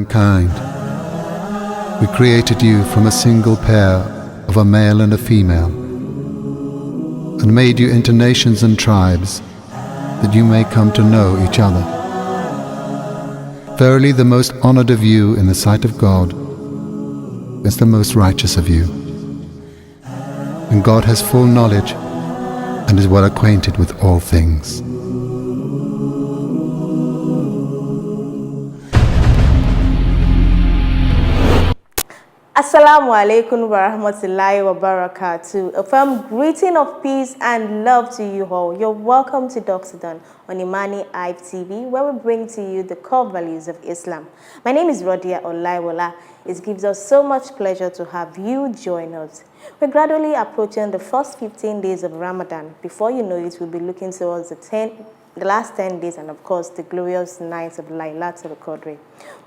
mankind. We created you from a single pair of a male and a female, and made you into nations and tribes, that you may come to know each other. Verily, the most honored of you in the sight of God is the most righteous of you. And God has full knowledge and is well acquainted with all things. Assalamu alaikum wa rahmatullahi wa barakatuh. A firm greeting of peace and love to you all. You're welcome to Dr. Don on Imani Hive TV, where we bring to you the core values of Islam. My name is Rodia Olaiwola. It gives us so much pleasure to have you join us. We're gradually approaching the first 15 days of Ramadan. Before you know it, we'll be looking towards the last 10 days, and of course the glorious nights of Laylatul Qadr.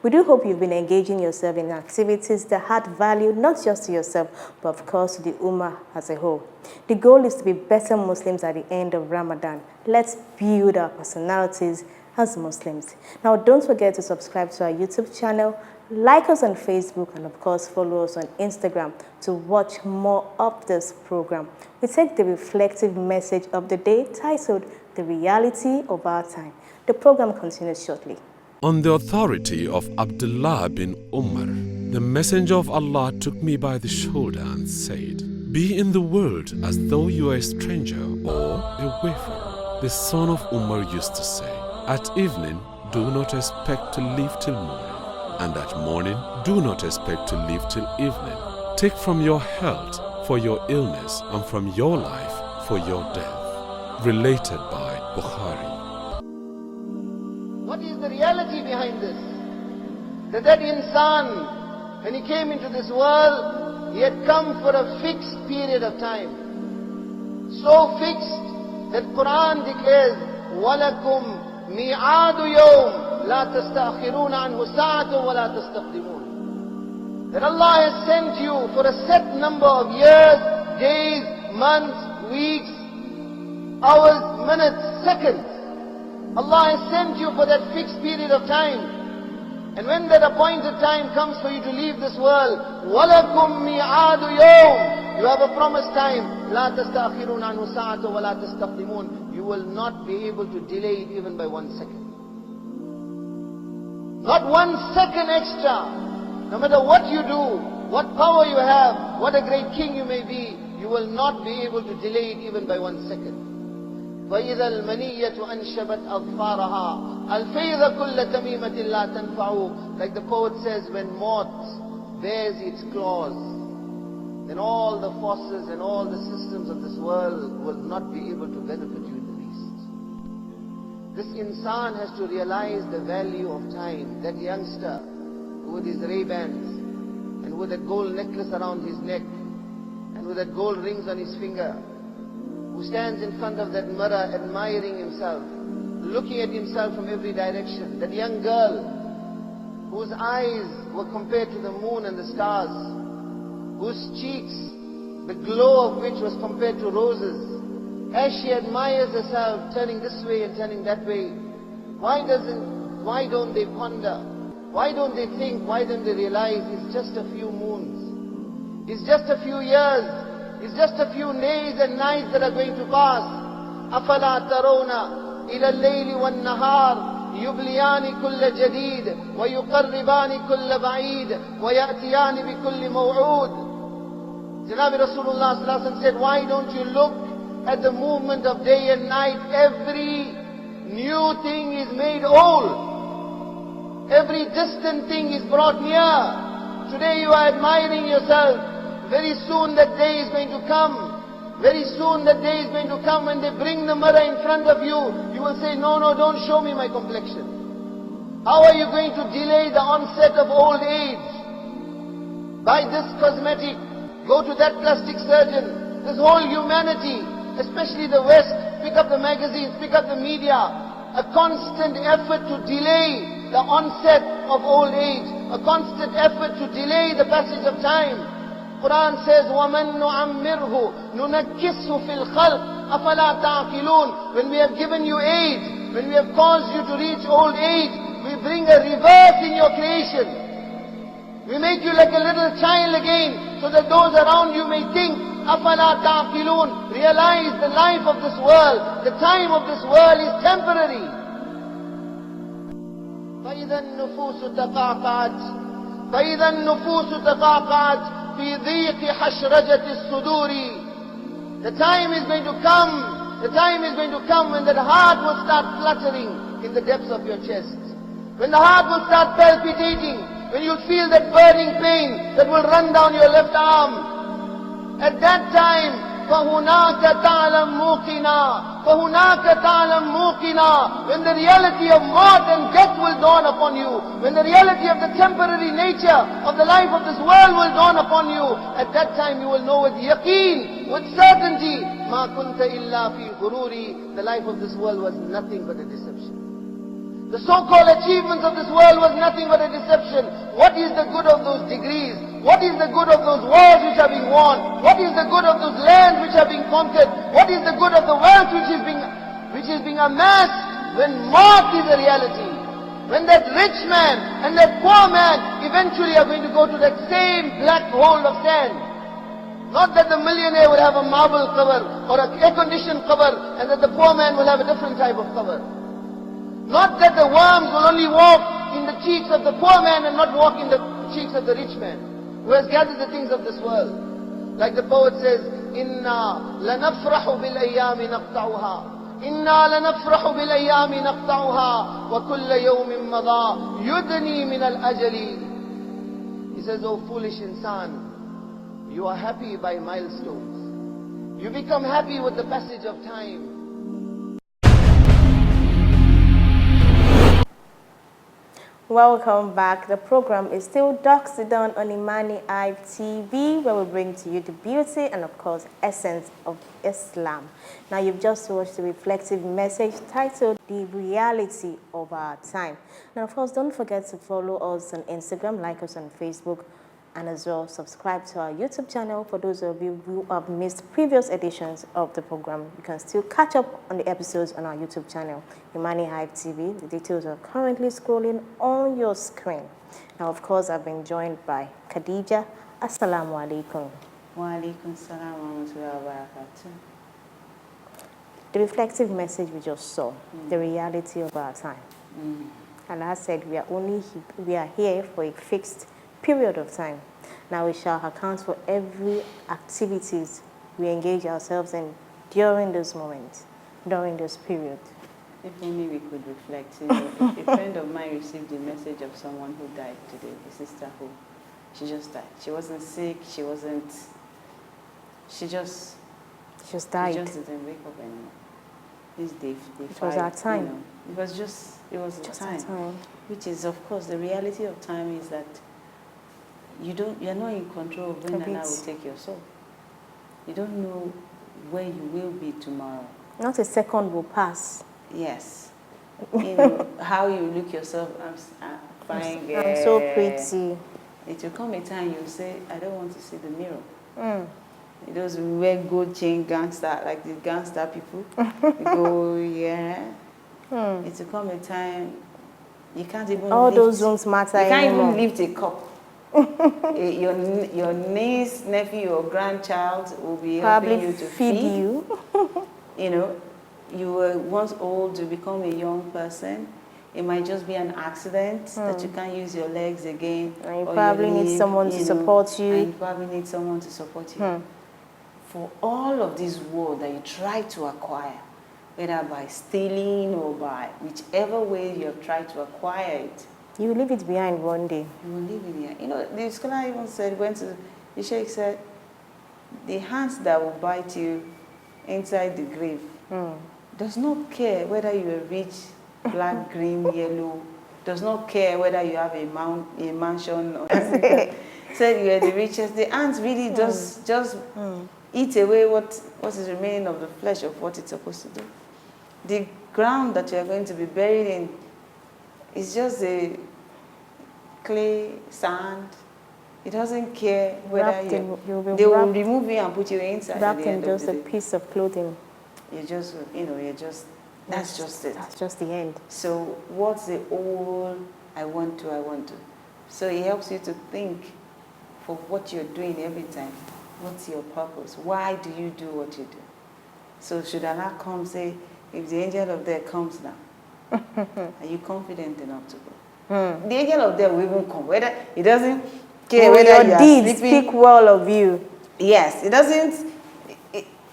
We do hope you've been engaging yourself in activities that add value not just to yourself, but of course to the Ummah as a whole. The goal is to be better Muslims at the end of Ramadan. Let's build our personalities as Muslims. Now, don't forget to subscribe to our YouTube channel, like us on Facebook, and of course follow us on Instagram to watch more of this program. We take the reflective message of the day titled The Reality of Our Time. The program continues shortly. On the authority of Abdullah bin Umar, the Messenger of Allah took me by the shoulder and said, "Be in the world as though you are a stranger or a wayfarer." The son of Umar used to say, "At evening, do not expect to live till morning, and at morning, do not expect to live till evening. Take from your health for your illness, and from your life for your death." Related by Bukhari. What is the reality behind this? That insan, when he came into this world, he had come for a fixed period of time. So fixed that Quran declares, وَلَكُمْ مِيعَادُ يَوْمٍ لَا تَسْتَأْخِرُونَ عَنْهُ سَاعَةٌ وَلَا تَسْتَقْدِمُونَ. That Allah has sent you for a set number of years, days, months, weeks, hours, minutes, seconds. Allah has sent you for that fixed period of time. And when that appointed time comes for you to leave this world, وَلَكُمْ مِيعَادُ يَوْمٍ, you have a promised time. لَا تَسْتَأْخِرُونَ عَنْهُ سَاعَةً وَلَا تَسْتَقْدِمُونَ. You will not be able to delay it even by 1 second. Not 1 second extra. No matter what you do, what power you have, what a great king you may be, you will not be able to delay it even by 1 second. وَإِذَا الْمَنِيَّةُ أَنْشَبَتْ أَظْفَارَهَا أَلْفَيْذَ كُلَّ تَمِيمَةٍ لَا تَنْفَعُ. Like the poet says, when moth bears its claws, then all the forces and all the systems of this world will not be able to benefit you in the least. This insan has to realize the value of time. That youngster with his Ray-Bans and with a gold necklace around his neck and with that gold rings on his finger, who stands in front of that mirror admiring himself, looking at himself from every direction. That young girl whose eyes were compared to the moon and the stars, whose cheeks, the glow of which was compared to roses. As she admires herself, turning this way and turning that way, why don't they ponder? Why don't they think? Why don't they realize it's just a few moons? It's just a few years. It's just a few days and nights that are going to pass. أَفَلَا تَرَوْنَ إِلَى اللَّيْلِ وَالنَّهَارِ يُبْلِيَانِ كُلَّ جَدِيدٍ وَيُقَرِّبَانِ كُلَّ بَعِيدٍ وَيَأْتِيَانِ بِكُلِّ مَوْعُودٍ. Janabi Rasulullah sallallahu alaihi wasallam said, why don't you look at the movement of day and night? Every new thing is made old. Every distant thing is brought near. Today you are admiring yourself. Very soon that day is going to come. Very soon that day is going to come when they bring the mirror in front of you. You will say, no, don't show me my complexion. How are you going to delay the onset of old age? Buy this cosmetic. Go to that plastic surgeon. This whole humanity, especially the West, pick up the magazines, pick up the media. A constant effort to delay the onset of old age. A constant effort to delay the passage of time. Quran says, وَمَن نُعَمِّرْهُ نُنَكِّسْهُ فِي الْخَلْقِ أَفَلَا تَعْقِلُونَ. When we have given you age, when we have caused you to reach old age, we bring a reverse in your creation. We make you like a little child again, so that those around you may think, أَفَلَا تَعْقِلُونَ. Realize the life of this world, the time of this world is temporary. فَإِذَا النُّفُوسُ تَقَعْقَعَتْ فَإِذَا النُّفُوسُ تَقَعْقَعَتْ فِي ضِيقِ حَشْرَجَةِ الصُّدُورِ. The time is going to come, the time is going to come when the heart will start fluttering in the depths of your chest. When the heart will start palpitating, when you feel that burning pain that will run down your left arm. At that time, فَهُنَاكَ تَعْلَمْ مُوقِنًا فَهُنَاكَ تَعْلَمْ مُوقِنًا. When the reality of maut and death will dawn upon you, when the reality of the temporary nature of the life of this world will dawn upon you, at that time you will know with yaqeen, with certainty, مَا كُنْتَ إِلَّا فِي غُرُورِ. The life of this world was nothing but a deception. The so-called achievements of this world was nothing but a deception. What is the good of those degrees? What is the good of those wars which are being won? What is the good of those lands which are being conquered? What is the good of the wealth which is being amassed when maut is a reality? When that rich man and that poor man eventually are going to go to that same black hole of sand. Not that the millionaire will have a marble cover or an air-conditioned cover, and that the poor man will have a different type of cover. Not that the worms will only walk in the cheeks of the poor man and not walk in the cheeks of the rich man, who has gathered the things of this world. Like the poet says, إِنَّا لَنَفْرَحُ بِالْأَيَّامِ نَقْطَعُهَا إِنَّا لَنَفْرَحُ بِالْأَيَّامِ نَقْطَعُهَا وَكُلَّ يَوْمٍ مَضَى يُدْنِي مِنَ الْأَجَلِ. He says, oh foolish insan, you are happy by milestones. You become happy with the passage of time. Welcome back. The program is still Doxidon on Imani Hive TV, where we bring to you the beauty and, of course, essence of Islam. Now, you've just watched a reflective message titled The Reality of Our Time. Now, of course, don't forget to follow us on Instagram, like us on Facebook, and as well subscribe to our YouTube channel. For those of you who have missed previous editions of the program, you can still catch up on the episodes on our YouTube channel, Imani Hive TV. The details are currently scrolling on your screen. Now, of course, I've been joined by Khadija. Assalamu alaikum. Wa alaikum salam wa rahmatullahi wa barakatuh. The reflective message we just saw, the reality of our time. Allah said we are here for a fixed period of time. Now we shall account for every activities we engage ourselves in during this moment, during this period. If only we could reflect. You know, a friend of mine received a message of someone who died today, a sister who, she just died. She wasn't sick, she just died. She just didn't wake up anymore. This day, it was our time. You know, it was just our time. Which is, of course, the reality of time is that you're not in control of when Allah will take your soul. You don't know where you will be tomorrow. Not a second will pass. Yes. You know, how you look yourself, I'm fine. I'm so pretty. It will come a time you'll say, I don't want to see the mirror. Those who wear gold chain gangster, like the gangster people. You go, yeah. It will come a time you can't even all those rooms matter You can't anymore. even lift a cup. Your niece, nephew, or grandchild will be probably helping you to feed you. You know, you were once old to become a young person. It might just be an accident that you can't use your legs again. And you probably need someone to support you. And you probably need someone to support you. For all of this world that you try to acquire, whether by stealing or by whichever way you have tried to acquire it, you will leave it behind one day. you will leave it here. You know, the scholar even said, the sheikh said, the hands that will bite you inside the grave does not care whether you are rich, black, green, yellow, does not care whether you have a mansion or said you are the richest. The ants really just eat away what is remaining of the flesh of what it's supposed to do. The ground that you are going to be buried in is just a clay, sand. It doesn't care whether they will remove you and put you inside. Wrapped in just a piece of clothing. That's just it. That's just the end. So what's the all I want to? So it helps you to think for what you're doing every time. What's your purpose? Why do you do what you do? So should Allah come say, if the angel of death comes now, are you confident enough to go? The angel of death will even come. Whether he doesn't care Will whether you your are deeds sleeping. speak well of you, Yes, it doesn't.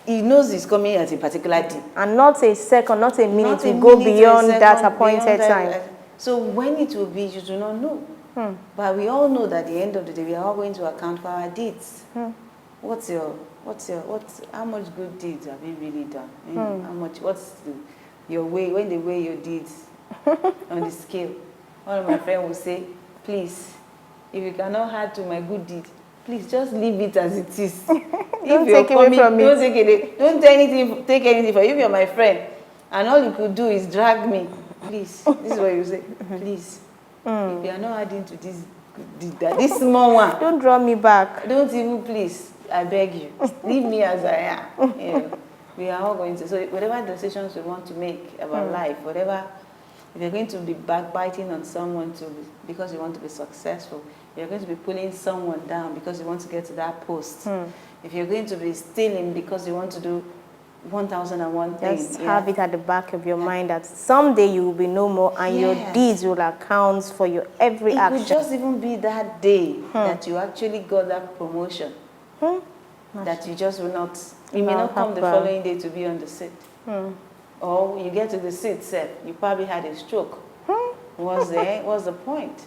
He knows he's coming at a particular day. and not a second, not a minute, Not a to go minute, a beyond second, that appointed beyond that, time. So when it will be, you do not know. But we all know that at the end of the day, we are all going to account for our deeds. How much good deeds have you really done? How much, your way, when they weigh your deeds on the scale? One of my friends will say, please, if you cannot add to my good deed, please just leave it as it is. Don't take away from don't it. take it. Don't take anything from you. If you're my friend, and all you could do is drag me, please. This is what you say. Please, if you are not adding to this small one, Don't draw me back. don't even, please. I beg you, leave me as I am. You know, we are all going to. So whatever decisions we want to make about life, whatever. If you're going to be backbiting on someone because you want to be successful, you're going to be pulling someone down because you want to get to that post. If you're going to be stealing because you want to do 1001 things, Just have it at the back of your mind that someday you will be no more, and your Yes. deeds will account for your every it action. could just even be that day that you actually got that promotion. That you just will not, you may not come the Akbar. following day to be on the seat. Or when you get to the seat, you probably had a stroke. What's the point?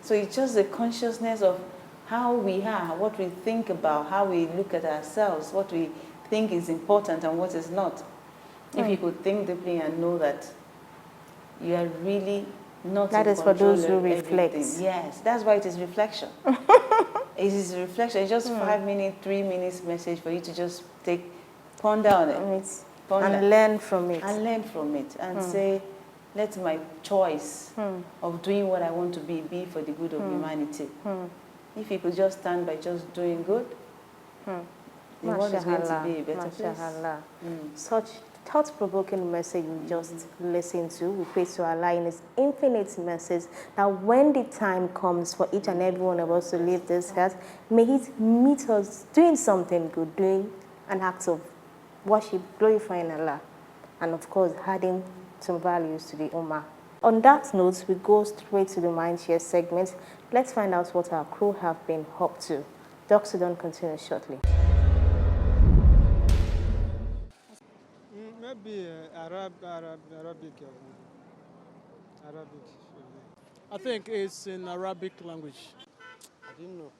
So it's just the consciousness of how we are, what we think about, how we look at ourselves, what we think is important and what is not. If you could think deeply and know that you are really not That in is for control those who of reflect. everything. Yes, that's why it is reflection. It is reflection. It's just 5 minutes, 3 minutes message for you to just ponder on it. Ponder. And learn from it. And learn from it and say, let my choice of doing what I want to be for the good of humanity. If you could just stand by just doing good, the world is going to be a better place. Such thought-provoking message we just listened to. We pray to Allah in His infinite message that when the time comes for each and every one of us to leave this earth, may it meet us doing something good, doing an act of worship, glorifying Allah, and of course adding some values to the Ummah. On that note, we go straight to the Mindshare segment. Let's find out what our crew have been up to. Dr. Don continues shortly. Maybe Arabic. I think it's in Arabic language. I didn't know.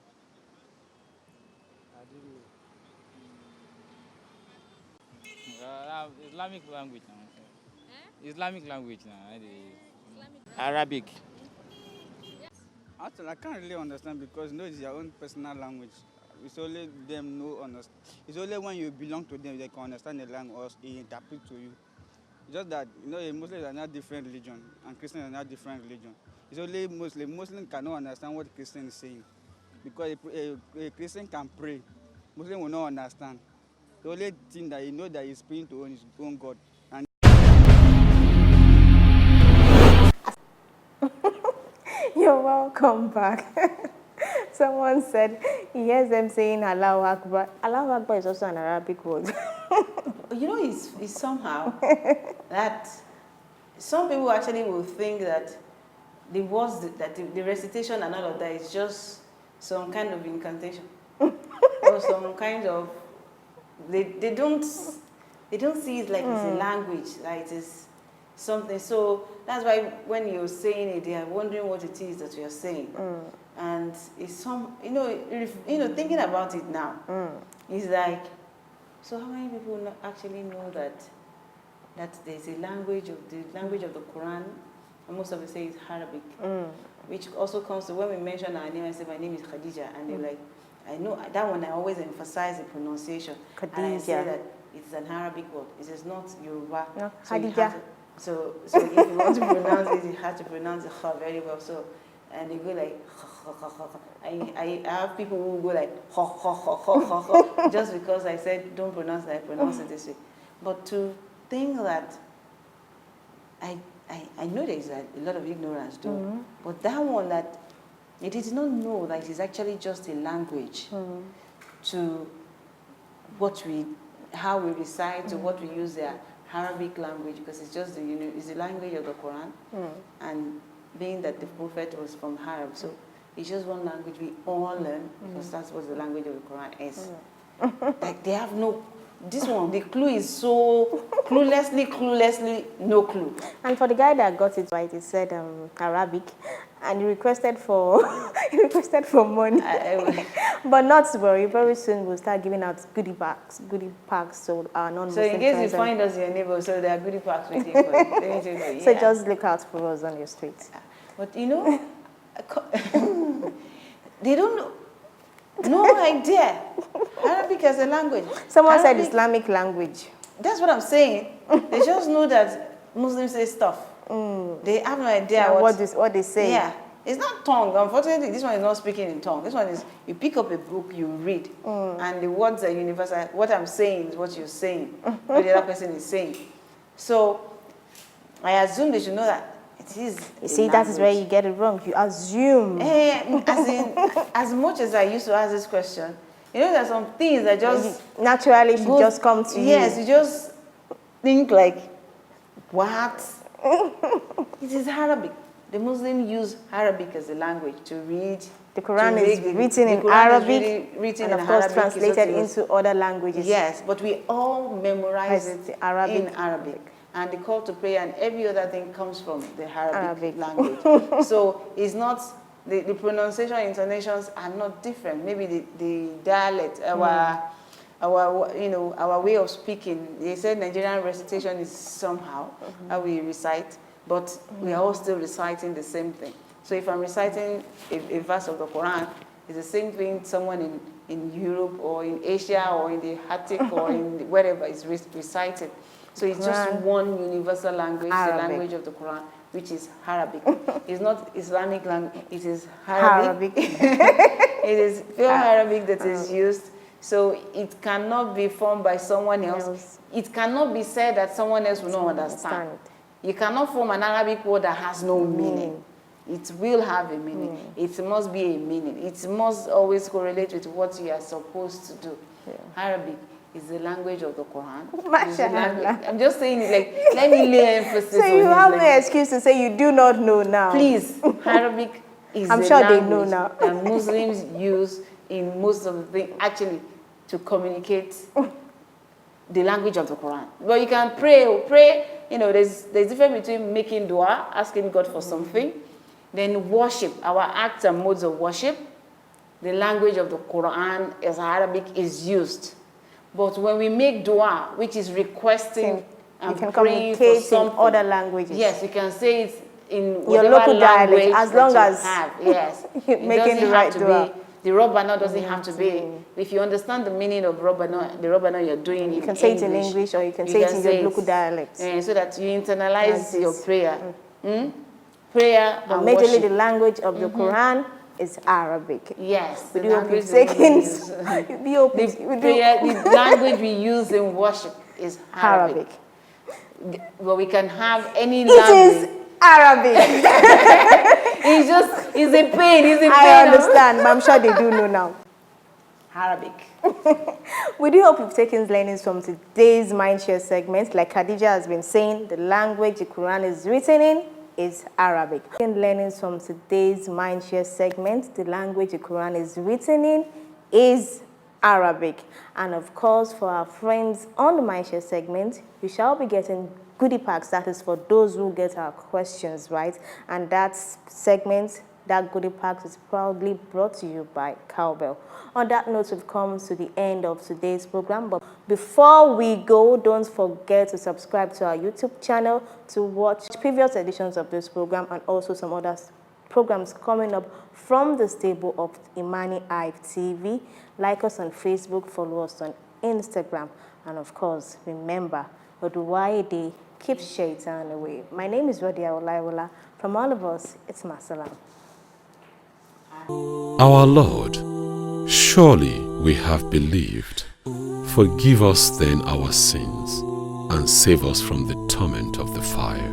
Islamic language now. Islamic language now. Arabic. Actually, I can't really understand because it's their own personal language. It's only them know understand. It's only when you belong to them they can understand the language or interpret to you. It's just that Muslims are not different religion and Christians are not different religion. It's only Muslim cannot understand what Christian is saying because a Christian can pray. Muslim will not understand. The only thing that he knows that he's praying to his own God. And You're welcome back. Someone said he hears them saying Allahu Akbar. Allahu Akbar is also an Arabic word. It's somehow that some people actually will think that the words, that the recitation and all of that is just some kind of incantation or some kind of they don't see it like it's a language, like it is something. So that's why when you're saying it, they are wondering what it is that you're saying. And it's thinking about it now, it's like, so how many people actually know that there's a language of the Quran, and most of it say it's Arabic, which also comes to when we mention our name. I say my name is Khadija, and they're like, I know that one. I always emphasize the pronunciation, Khadija. and I say that it's an Arabic word. It is not Yoruba. No, So you Khadija. have to- So if you want to pronounce it, you have to pronounce the kha very well. So, and they go like, I have people who go like, just because I said don't pronounce that, I pronounce it this way. But to think that, I know there is a lot of ignorance too, but that one that They did not know that it is actually just a language to how we recite, to what we use the Arabic language, because it's just it's the language of the Quran, and being that the Prophet was from Arab, so it's just one language we all learn, because that's what the language of the Quran is. Like they have this one, the clue is so cluelessly, no clue. And for the guy that got it right, he said Arabic, and he requested for money. But not to worry, very soon we'll start giving out goodie packs so our non-Muslim So in case you friends find us your neighbor, so there are goodie packs waiting for you. Let me tell you, So just look out for us on your streets. But they don't know. No idea. Arabic as a language. Someone said Islamic language. That's what I'm saying. They just know that Muslims say stuff. They have no idea what they say. Yeah. It's not tongue. Unfortunately, this one is not speaking in tongue. This one is, you pick up a book, you read, and the words are universal. What I'm saying is what you're saying, what the other person is saying. So I assume they should know that it is. You see, that is where you get it wrong. You assume. As much as I used to ask this question, there are some things that just naturally should just come to you. Yes, you just think like, what? It is Arabic. The Muslims use Arabic as a language to read. The Quran is written in Arabic, written and of course translated into other languages. Yes, but we all memorize it in Arabic. And the call to prayer and every other thing comes from the Arabic language. So it's not, the pronunciation intonations are not different. Maybe the dialect, our way of speaking. They said Nigerian recitation is somehow how we recite, but we are all still reciting the same thing. So if I'm reciting a verse of the Quran, it's the same thing someone in Europe or in Asia or in the Attic or in wherever is recited. So it's just one universal language, the language of the Quran, which is Arabic. It's not Islamic language, it is Arabic. It is pure Arabic that is used. So it cannot be formed by someone else. It cannot be said that someone else will not understand. You cannot form an Arabic word that has no meaning. It will have a meaning. It must be a meaning. It must always correlate with what you are supposed to do. Arabic is the language of the Quran. I'm just saying it like, let me lay emphasis on it. So you have no excuse to say you do not know now. Please, Arabic is I'm sure they know now. that Muslims use in most of the things, actually, to communicate the language of the Quran. But you can pray, there's difference between making dua, asking God for something, then worship, our acts and modes of worship. The language of the Quran as Arabic is used. But when we make dua, which is requesting and praying for something, in other languages. Yes, you can say it in your local dialect, as long as you have. Yes, making the right dua. The Rabbana doesn't have to be. If you understand the meaning of Rabbana, the Rabbana you're doing you can say it in English or you can say it in your local dialect. So that you internalize your prayer. Prayer but and majorly worship. the language of the Quran is Arabic. Yes, the language the language we use in worship is Arabic. But we can have any It language. is Arabic. It's a pain. I understand, but I'm sure they do know now. Arabic. We do hope you've taken learnings from today's Mindshare segment. Like Khadija has been saying, the language the Quran is written in is Arabic. Learnings from today's Mindshare segment, the language the Quran is written in is Arabic. And of course, for our friends on the Mindshare segment, you shall be getting goodie packs. That is for those who get our questions right. And that segment, that goodie pack is proudly brought to you by Cowbell. On that note, we've come to the end of today's program. But before we go, don't forget to subscribe to our YouTube channel to watch previous editions of this program and also some other programs coming up from the stable of Imani Hive TV. Like us on Facebook, follow us on Instagram. And of course, remember, Oduwaye keep shaitan away. My name is Radia Olaiwola. From all of us, it's Masalam. Our Lord, surely we have believed. Forgive us then our sins and save us from the torment of the fire.